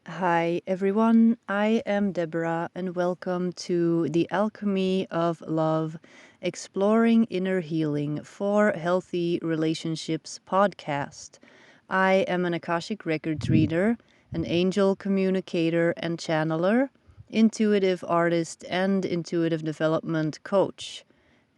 Hi, everyone. I am Deborah, and welcome to the Alchemy of Love, Exploring Inner Healing for Healthy Relationships podcast. I am an Akashic Records reader, an angel communicator and channeler, intuitive artist, and intuitive development coach.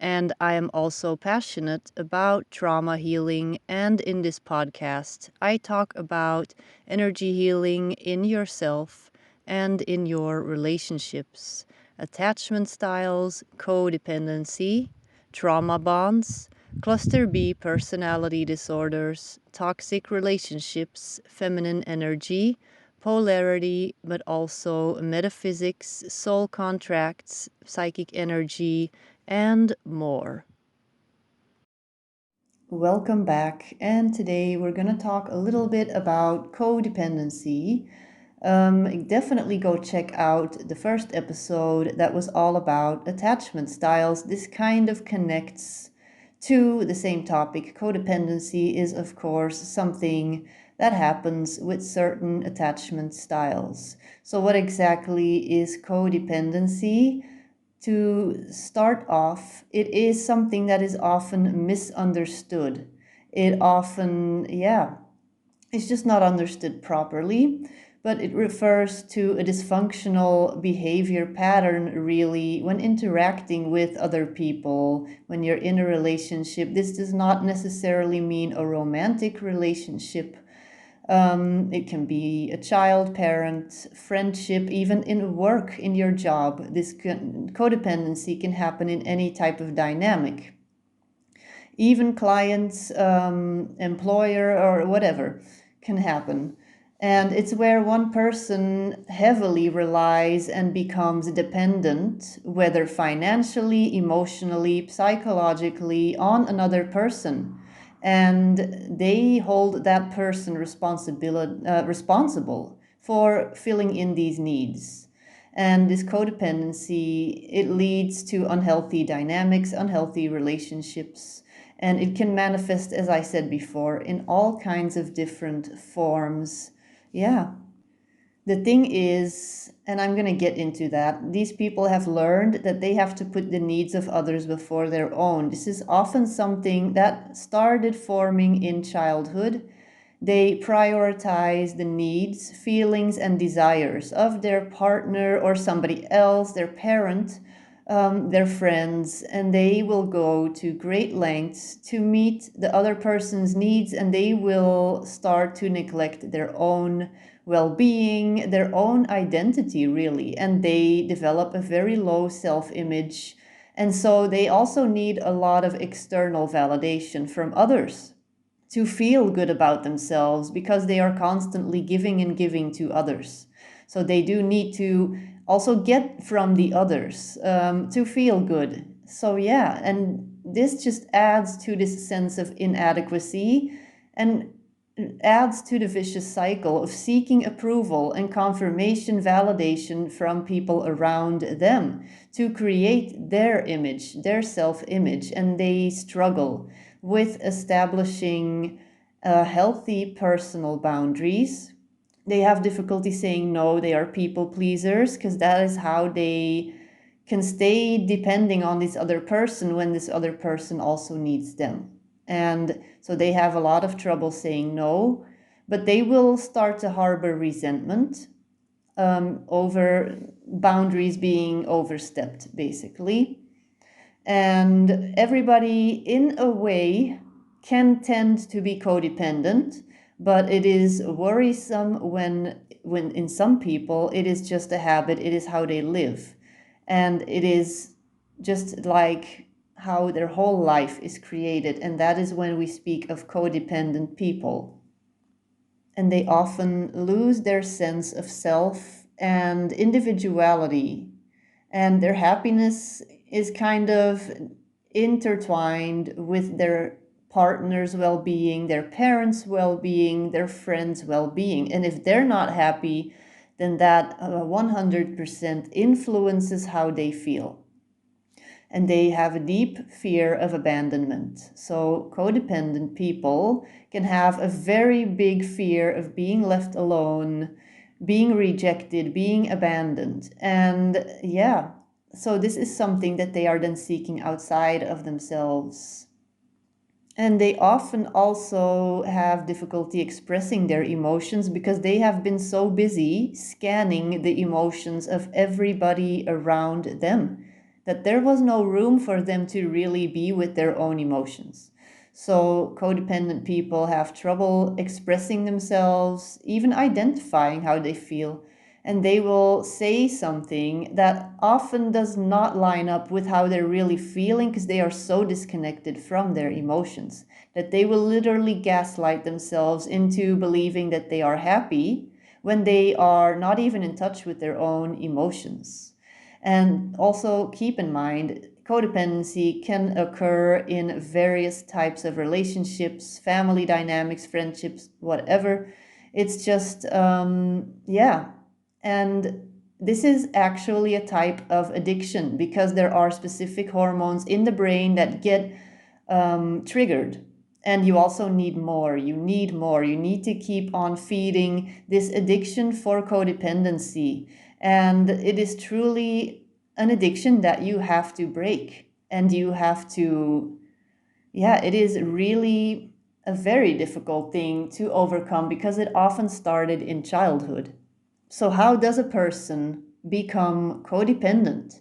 And I am also passionate about trauma healing. And in this podcast, I talk about energy healing in yourself and in your relationships, attachment styles, codependency, trauma bonds, cluster B personality disorders, toxic relationships, feminine energy, polarity, but also metaphysics, soul contracts, psychic energy, and more. Welcome back, and today we're going to talk a little bit about codependency. Definitely go check out the first episode that was all about attachment styles. This kind of connects to the same topic. Codependency is, of course, something that happens with certain attachment styles. So, what exactly is codependency? To start off, it is something that is often misunderstood. It often, it's just not understood properly, but it refers to a dysfunctional behavior pattern, really, when interacting with other people, when you're in a relationship. This does not necessarily mean a romantic relationship. It can be a child, parent, friendship, even in work, in your job. Codependency can happen in any type of dynamic. Even clients, employer, or whatever can happen. And it's where one person heavily relies and becomes dependent, whether financially, emotionally, psychologically, on another person. And they hold that person responsible for filling in these needs. And this codependency, it leads to unhealthy dynamics, unhealthy relationships, and it can manifest, as I said before, in all kinds of different forms. Yeah. The thing is, and I'm going to get into that, these people have learned that they have to put the needs of others before their own. This is often something that started forming in childhood. They prioritize the needs, feelings, and desires of their partner or somebody else, their parent, their friends, and they will go to great lengths to meet the other person's needs, and they will start to neglect their own well-being, their own identity, really, and they develop a very low self-image. And so they also need a lot of external validation from others to feel good about themselves because they are constantly giving and giving to others. So they do need to also get from the others to feel good. So, yeah, and this just adds to this sense of inadequacy and adds to the vicious cycle of seeking approval and confirmation, validation from people around them to create their image, their self-image, and they struggle with establishing healthy personal boundaries. They have difficulty saying no. They are people pleasers because that is how they can stay depending on this other person when this other person also needs them. And so they have a lot of trouble saying no, but they will start to harbor resentment over boundaries being overstepped, basically. And everybody, in a way, can tend to be codependent, but it is worrisome when in some people it is just a habit, it is how they live. And it is just like how their whole life is created. And that is when we speak of codependent people. And they often lose their sense of self and individuality, and their happiness is kind of intertwined with their partner's well-being, their parents' well-being, their friends' well-being. And if they're not happy, then that 100% influences how they feel. And they have a deep fear of abandonment. So codependent people can have a very big fear of being left alone, being rejected, being abandoned. And yeah, so this is something that they are then seeking outside of themselves. And they often also have difficulty expressing their emotions because they have been so busy scanning the emotions of everybody around them that there was no room for them to really be with their own emotions. So codependent people have trouble expressing themselves, even identifying how they feel, and they will say something that often does not line up with how they're really feeling because they are so disconnected from their emotions that they will literally gaslight themselves into believing that they are happy when they are not even in touch with their own emotions. And also keep in mind, codependency can occur in various types of relationships, family dynamics, friendships, whatever. It's just, yeah, and this is actually a type of addiction because there are specific hormones in the brain that get triggered. And you also need more. You need more. You need to keep on feeding this addiction for codependency. And it is truly an addiction that you have to break. And you have to, yeah, it is really a very difficult thing to overcome because it often started in childhood. So, how does a person become codependent?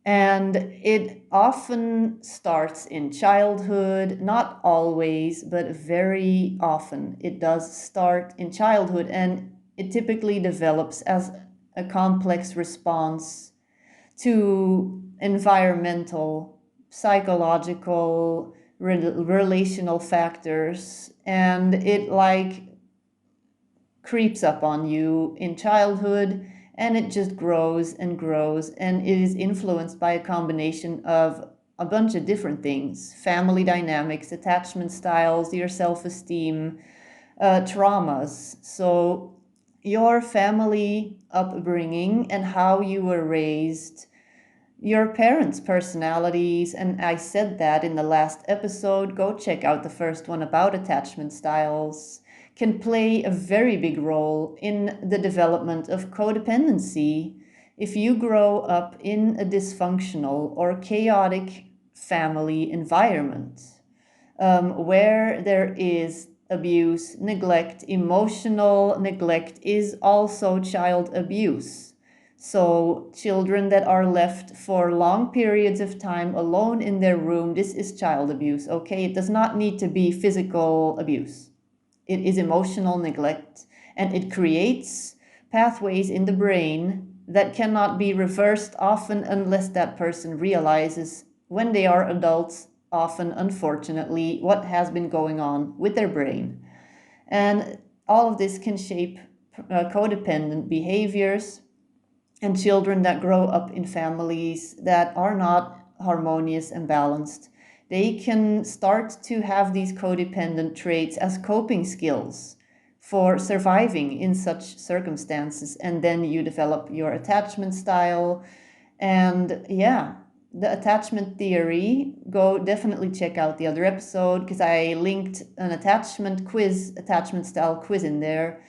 And it often starts in childhood, not always, but very often. It does start in childhood, and it typically develops as a complex response to environmental, psychological, relational factors. And it like creeps up on you in childhood, and it just grows and grows, and it is influenced by a combination of a bunch of different things: family dynamics, attachment styles, your self-esteem, traumas. So your family upbringing and how you were raised, your parents' personalities, and I said that in the last episode. Go check out the first one about attachment styles, can play a very big role in the development of codependency. If you grow up in a dysfunctional or chaotic family environment, where there is abuse, neglect, emotional neglect is also child abuse. So children that are left for long periods of time alone in their room, this is child abuse, okay? It does not need to be physical abuse. It is emotional neglect, and it creates pathways in the brain that cannot be reversed often unless that person realizes when they are adults, often unfortunately, what has been going on with their brain. And all of this can shape codependent behaviors, and children that grow up in families that are not harmonious and balanced, they can start to have these codependent traits as coping skills for surviving in such circumstances. And then you develop your attachment style. And yeah, the attachment theory, go definitely check out the other episode because I linked an attachment style quiz in there.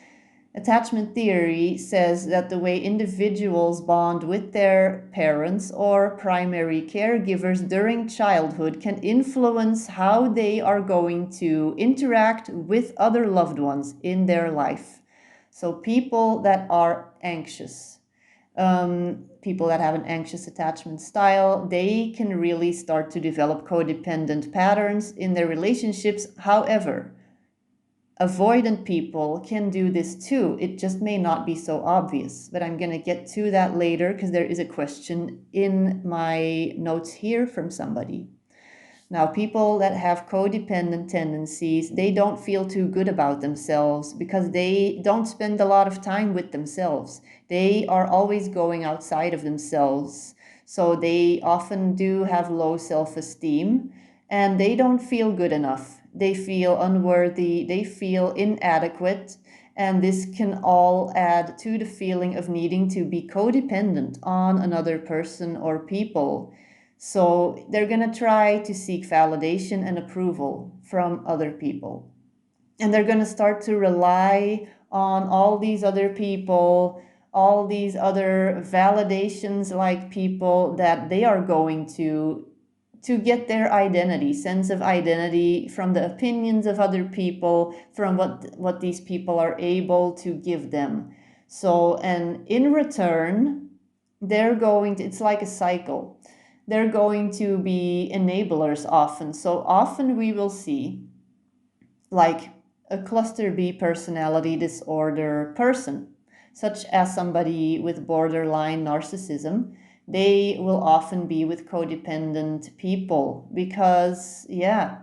Attachment theory says that the way individuals bond with their parents or primary caregivers during childhood can influence how they are going to interact with other loved ones in their life. So people that are anxious, people that have an anxious attachment style, they can really start to develop codependent patterns in their relationships. However, avoidant people can do this too. It just may not be so obvious, but I'm going to get to that later because there is a question in my notes here from somebody. Now, people that have codependent tendencies, they don't feel too good about themselves because they don't spend a lot of time with themselves. They are always going outside of themselves. So they often do have low self-esteem and they don't feel good enough. They feel unworthy, they feel inadequate, and this can all add to the feeling of needing to be codependent on another person or people. So they're going to try to seek validation and approval from other people. And they're going to start to rely on all these other people, all these other validations, like people that they are going to get their identity, sense of identity, from the opinions of other people, from what these people are able to give them. So, and in return, they're going to, it's like a cycle. They're going to be enablers often. So often we will see like a cluster B personality disorder person, such as somebody with borderline narcissism. They will often be with codependent people because, yeah,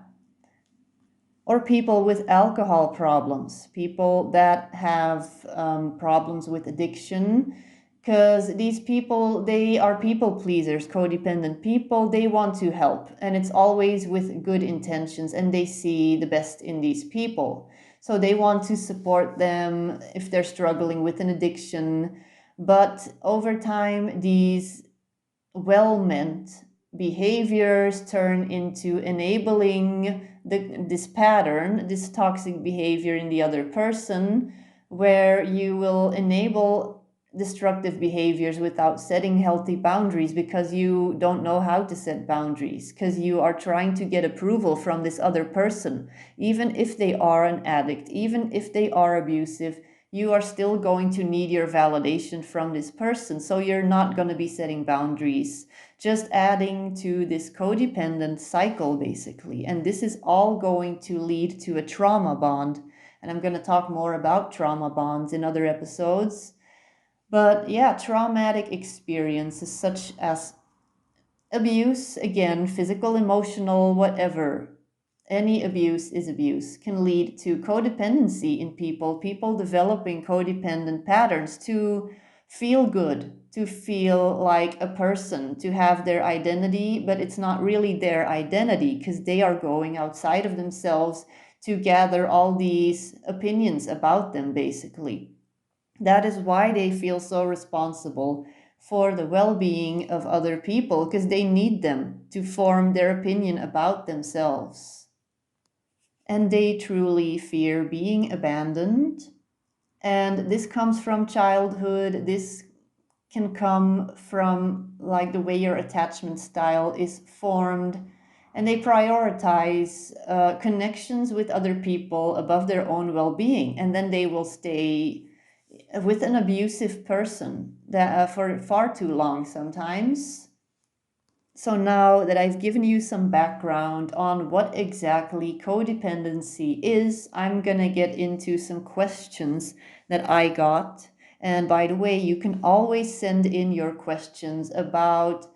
or people with alcohol problems, people that have problems with addiction, because these people, they are people pleasers, codependent people. They want to help, and it's always with good intentions, and they see the best in these people. So they want to support them if they're struggling with an addiction. But over time, these well-meant behaviors turn into enabling this pattern, this toxic behavior in the other person, where you will enable destructive behaviors without setting healthy boundaries, because you don't know how to set boundaries, because you are trying to get approval from this other person. Even if they are an addict, even if they are abusive, you are still going to need your validation from this person. So you're not going to be setting boundaries, just adding to this codependent cycle, basically. And this is all going to lead to a trauma bond. And I'm going to talk more about trauma bonds in other episodes. But yeah, traumatic experiences such as abuse, again, physical, emotional, whatever, any abuse is abuse, can lead to codependency in people developing codependent patterns to feel good, to feel like a person, to have their identity, but it's not really their identity, because they are going outside of themselves to gather all these opinions about them, basically. That is why they feel so responsible for the well-being of other people, because they need them to form their opinion about themselves. And they truly fear being abandoned. And this comes from childhood. This can come from like the way your attachment style is formed. And they prioritize connections with other people above their own well-being. And then they will stay with an abusive person that for far too long sometimes. So now that I've given you some background on what exactly codependency is, I'm gonna get into some questions that I got. And by the way, you can always send in your questions about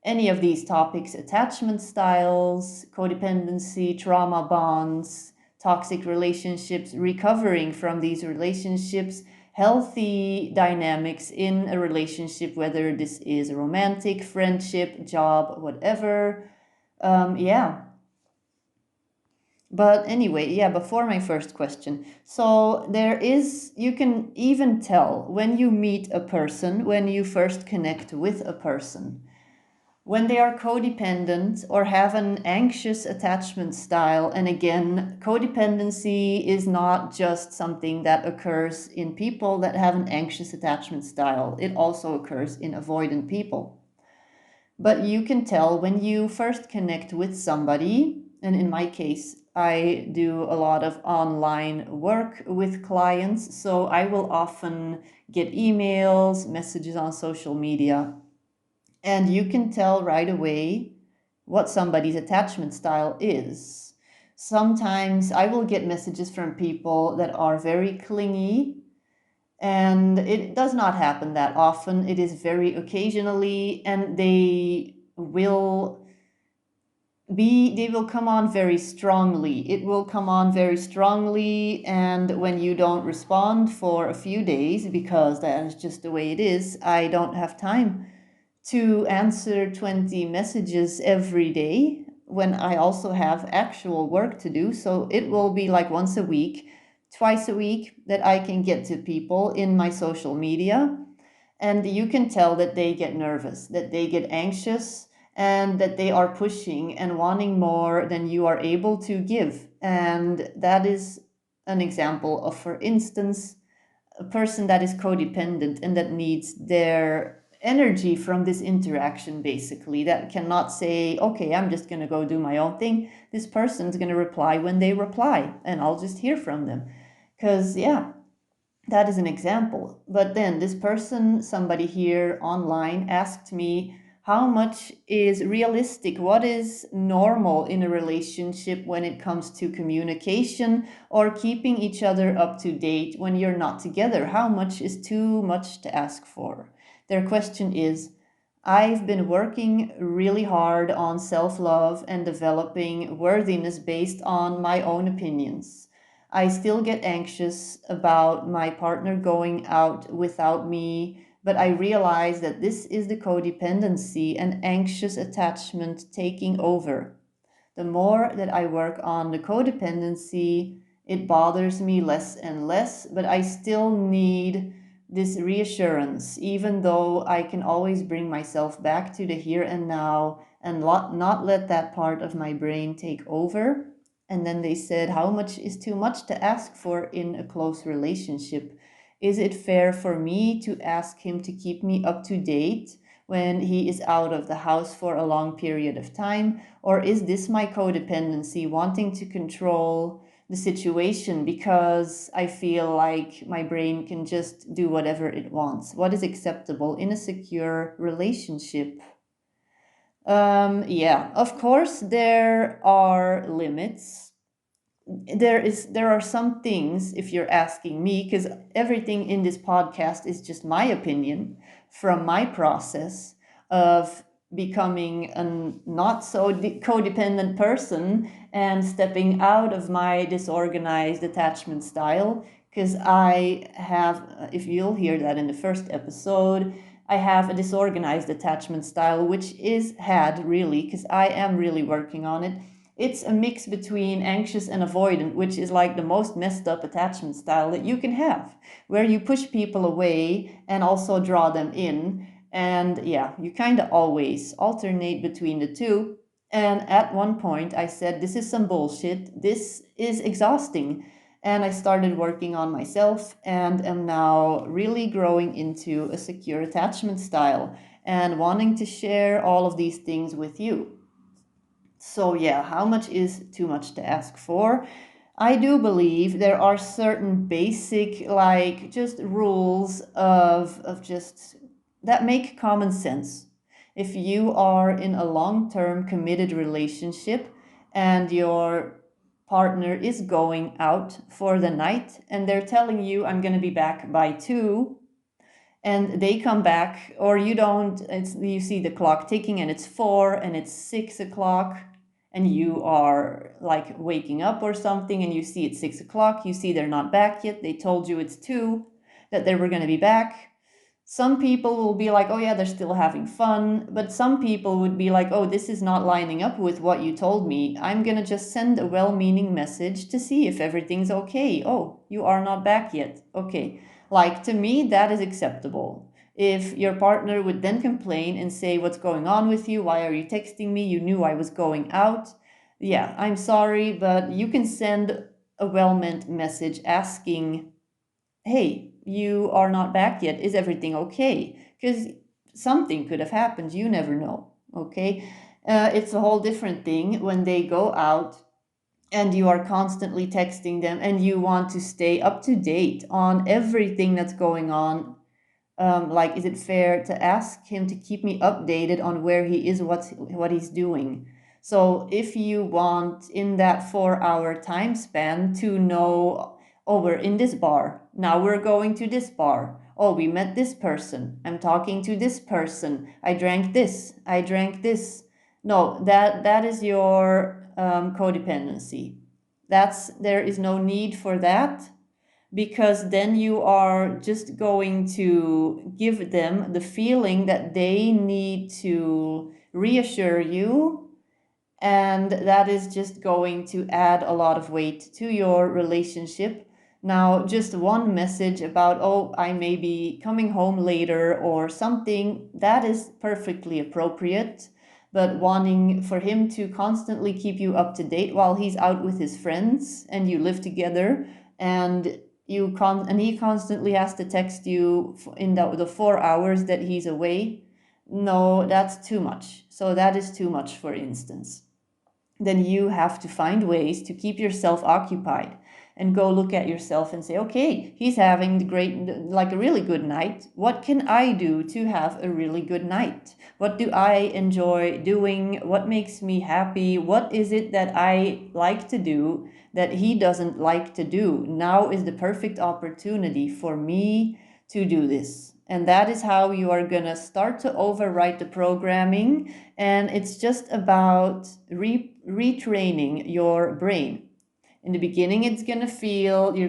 any of these topics: attachment styles, codependency, trauma bonds, toxic relationships, recovering from these relationships, healthy dynamics in a relationship, whether this is a romantic, friendship, job, whatever. Yeah. But anyway, yeah, before my first question. So you can even tell when you meet a person, when you first connect with a person, when they are codependent or have an anxious attachment style. And again, codependency is not just something that occurs in people that have an anxious attachment style. It also occurs in avoidant people. But you can tell when you first connect with somebody, and in my case, I do a lot of online work with clients, so I will often get emails, messages on social media, and you can tell right away what somebody's attachment style is. Sometimes I will get messages from people that are very clingy, and it does not happen that often. It is very occasionally, and they will come on very strongly. It will come on very strongly, and when you don't respond for a few days, because that is just the way it is, I don't have time to answer 20 messages every day when I also have actual work to do. So it will be like once a week, twice a week that I can get to people in my social media. And you can tell that they get nervous, that they get anxious, and that they are pushing and wanting more than you are able to give. And that is an example of, for instance, a person that is codependent and that needs their energy from this interaction, basically, that cannot say, okay, I'm just going to go do my own thing. This person's going to reply when they reply, and I'll just hear from them. Because, yeah, that is an example. But then this person, somebody here online, asked me, how much is realistic? What is normal in a relationship when it comes to communication or keeping each other up to date when you're not together? How much is too much to ask for? Their question is, I've been working really hard on self-love and developing worthiness based on my own opinions. I still get anxious about my partner going out without me, but I realize that this is the codependency and anxious attachment taking over. The more that I work on the codependency, it bothers me less and less, but I still need this reassurance, even though I can always bring myself back to the here and now and not let that part of my brain take over. And then they said, how much is too much to ask for in a close relationship? Is it fair for me to ask him to keep me up to date when he is out of the house for a long period of time? Or is this my codependency wanting to control the situation because I feel like my brain can just do whatever it wants? What is acceptable in a secure relationship? Yeah, of course, there are limits. There are some things, if you're asking me, because everything in this podcast is just my opinion from my process of becoming a not so codependent person and stepping out of my disorganized attachment style. Because I have, if you'll hear that in the first episode, I have a disorganized attachment style, which is had really, because I am really working on it. It's a mix between anxious and avoidant, which is like the most messed up attachment style that you can have, where you push people away and also draw them in. And yeah, you kind of always alternate between the two. And at one point I said, this is some bullshit. This is exhausting. And I started working on myself and am now really growing into a secure attachment style and wanting to share all of these things with you. So yeah, how much is too much to ask for? I do believe there are certain basic, like, just rules of just that make common sense. If you are in a long-term committed relationship and your partner is going out for the night and they're telling you, I'm going to be back by 2, and they come back, or you don't, you see the clock ticking and it's 4 and it's 6 o'clock, and you are like waking up or something and you see it's 6 o'clock, you see they're not back yet, they told you it's 2, that they were going to be back. Some people will be like, oh yeah, they're still having fun. But some people would be like, oh, this is not lining up with what you told me. I'm going to just send a well-meaning message to see if everything's okay. Oh, you are not back yet. Okay. Like, to me, that is acceptable. If your partner would then complain and say, what's going on with you? Why are you texting me? You knew I was going out. Yeah, I'm sorry, but you can send a well-meant message asking, hey, you are not back yet. Is everything okay? Because something could have happened. You never know. Okay. It's a whole different thing when they go out and you are constantly texting them and you want to stay up to date on everything that's going on. Like, is it fair to ask him to keep me updated on where he is, what he's doing? So if you want in that 4-hour time span to know, oh, we're in this bar, now we're going to this bar, oh, we met this person, I'm talking to this person, I drank this. No, that is your codependency. There is no need for that, because then you are just going to give them the feeling that they need to reassure you, and that is just going to add a lot of weight to your relationship. Now, just one message about, oh, I may be coming home later or something, that is perfectly appropriate. But wanting for him to constantly keep you up to date while he's out with his friends and you live together, and and he constantly has to text you in the 4 hours that he's away. No, that's too much. So that is too much, for instance. Then you have to find ways to keep yourself occupied and go look at yourself and say, okay, he's having the great, like a really good night. What can I do to have a really good night? What do I enjoy doing? What makes me happy? What is it that I like to do that he doesn't like to do? Now is the perfect opportunity for me to do this. And that is how you are going to start to overwrite the programming. And it's just about retraining your brain. In the beginning, you're going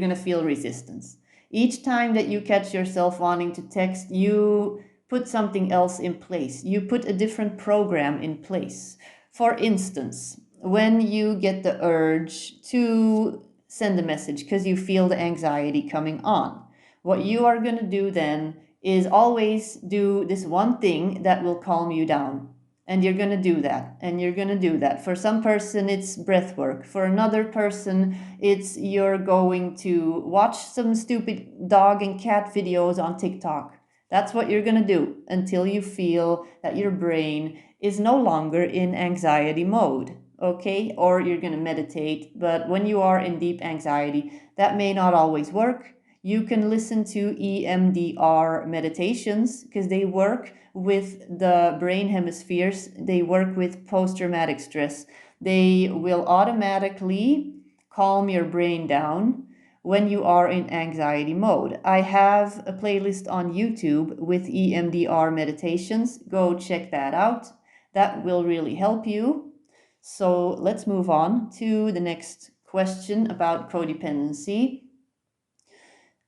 to feel resistance. Each time that you catch yourself wanting to text, you put something else in place. You put a different program in place. For instance, when you get the urge to send a message because you feel the anxiety coming on, what you are going to do then is always do this one thing that will calm you down. And you're going to do that. And you're going to do that. For some person, it's breath work. For another person, it's you're going to watch some stupid dog and cat videos on TikTok. That's what you're going to do until you feel that your brain is no longer in anxiety mode. Okay? Or you're going to meditate. But when you are in deep anxiety, that may not always work. You can listen to EMDR meditations because they work with the brain hemispheres. They work with post-traumatic stress. They will automatically calm your brain down when you are in anxiety mode. I have a playlist on YouTube with EMDR meditations. Go check that out. That will really help you. So let's move on to the next question about codependency.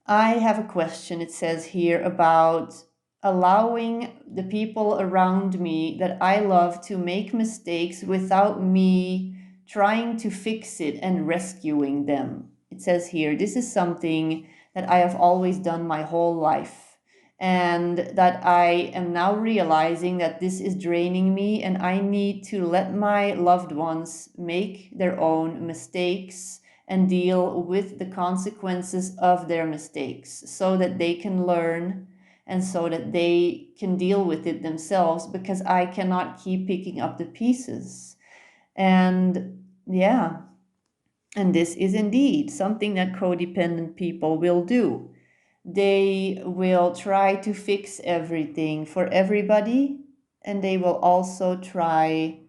I have a question. It says here about allowing the people around me that I love to make mistakes without me trying to fix it and rescuing them. It says here, this is something that I have always done my whole life, and that I am now realizing that this is draining me, and I need to let my loved ones make their own mistakes and deal with the consequences of their mistakes so that they can learn and so that they can deal with it themselves, because I cannot keep picking up the pieces. And yeah, and this is indeed something that codependent people will do. They will try to fix everything for everybody, and they will also try,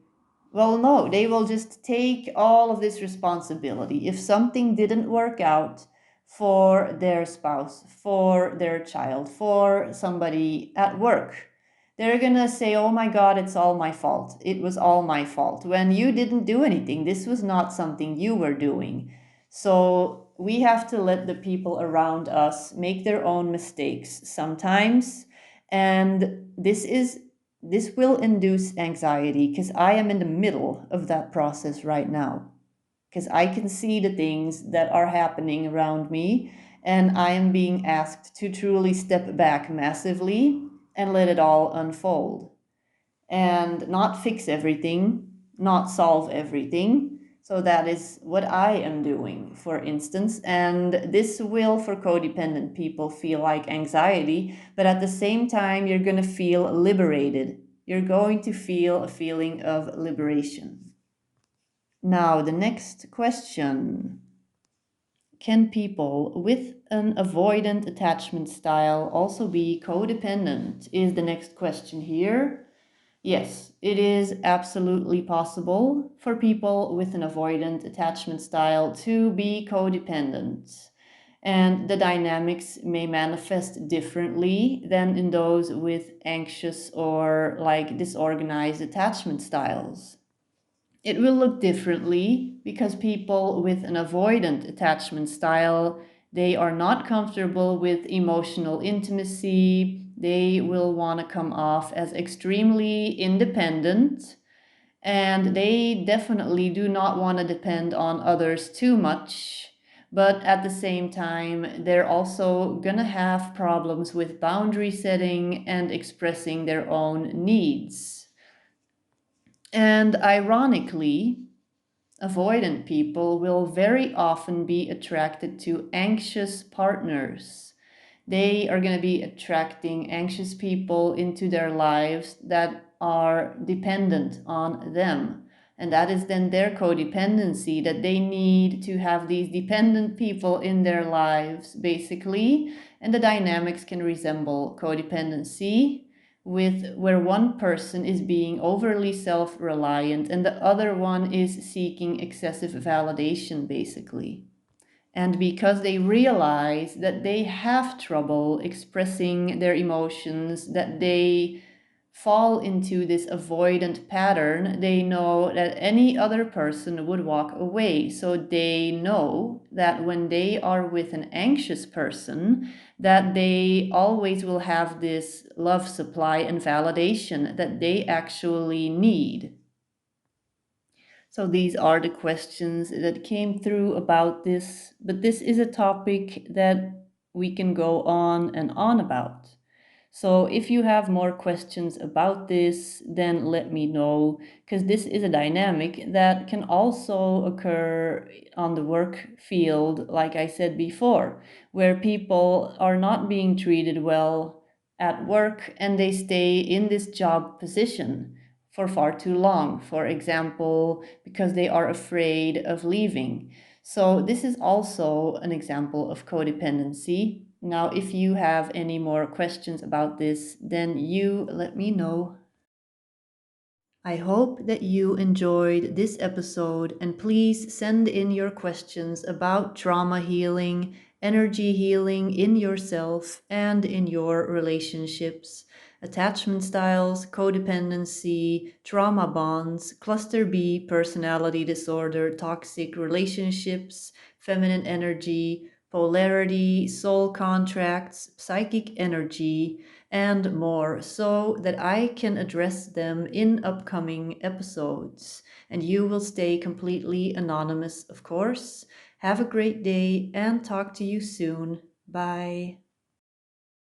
well, no, they will just take all of this responsibility. If something didn't work out for their spouse, for their child, for somebody at work, they're gonna say, oh my God, it's all my fault. It was all my fault. When you didn't do anything, this was not something you were doing. So we have to let the people around us make their own mistakes sometimes. And this will induce anxiety because I am in the middle of that process right now. Because I can see the things that are happening around me, and I am being asked to truly step back massively and let it all unfold. And not fix everything, not solve everything. So that is what I am doing, for instance. And this will, for codependent people, feel like anxiety, but at the same time, you're going to feel liberated. You're going to feel a feeling of liberation. Now, the next question. Can people with an avoidant attachment style also be codependent? Is the next question here. Yes, it is absolutely possible for people with an avoidant attachment style to be codependent. And the dynamics may manifest differently than in those with anxious or like disorganized attachment styles. It will look differently because people with an avoidant attachment style, they are not comfortable with emotional intimacy. They will want to come off as extremely independent, and they definitely do not want to depend on others too much. But at the same time, they're also going to have problems with boundary setting and expressing their own needs. And ironically, Avoidant people will very often be attracted to anxious partners. They are going to be attracting anxious people into their lives that are dependent on them. And that is then their codependency, that they need to have these dependent people in their lives, basically. And the dynamics can resemble codependency, with where one person is being overly self-reliant and the other one is seeking excessive validation, basically. And because they realize that they have trouble expressing their emotions, that they fall into this avoidant pattern, they know that any other person would walk away. So they know that when they are with an anxious person, that they always will have this love supply and validation that they actually need. So these are the questions that came through about this, but this is a topic that we can go on and on about. So if you have more questions about this, then let me know, because this is a dynamic that can also occur on the work field, like I said before, where people are not being treated well at work and they stay in this job position for far too long, for example, because they are afraid of leaving. So this is also an example of codependency. Now, if you have any more questions about this, then you let me know. I hope that you enjoyed this episode, and please send in your questions about trauma healing, energy healing in yourself and in your relationships, attachment styles, codependency, trauma bonds, cluster B personality disorder, toxic relationships, feminine energy, polarity, soul contracts, psychic energy, and more, so that I can address them in upcoming episodes. And you will stay completely anonymous, of course. Have a great day and talk to you soon. Bye.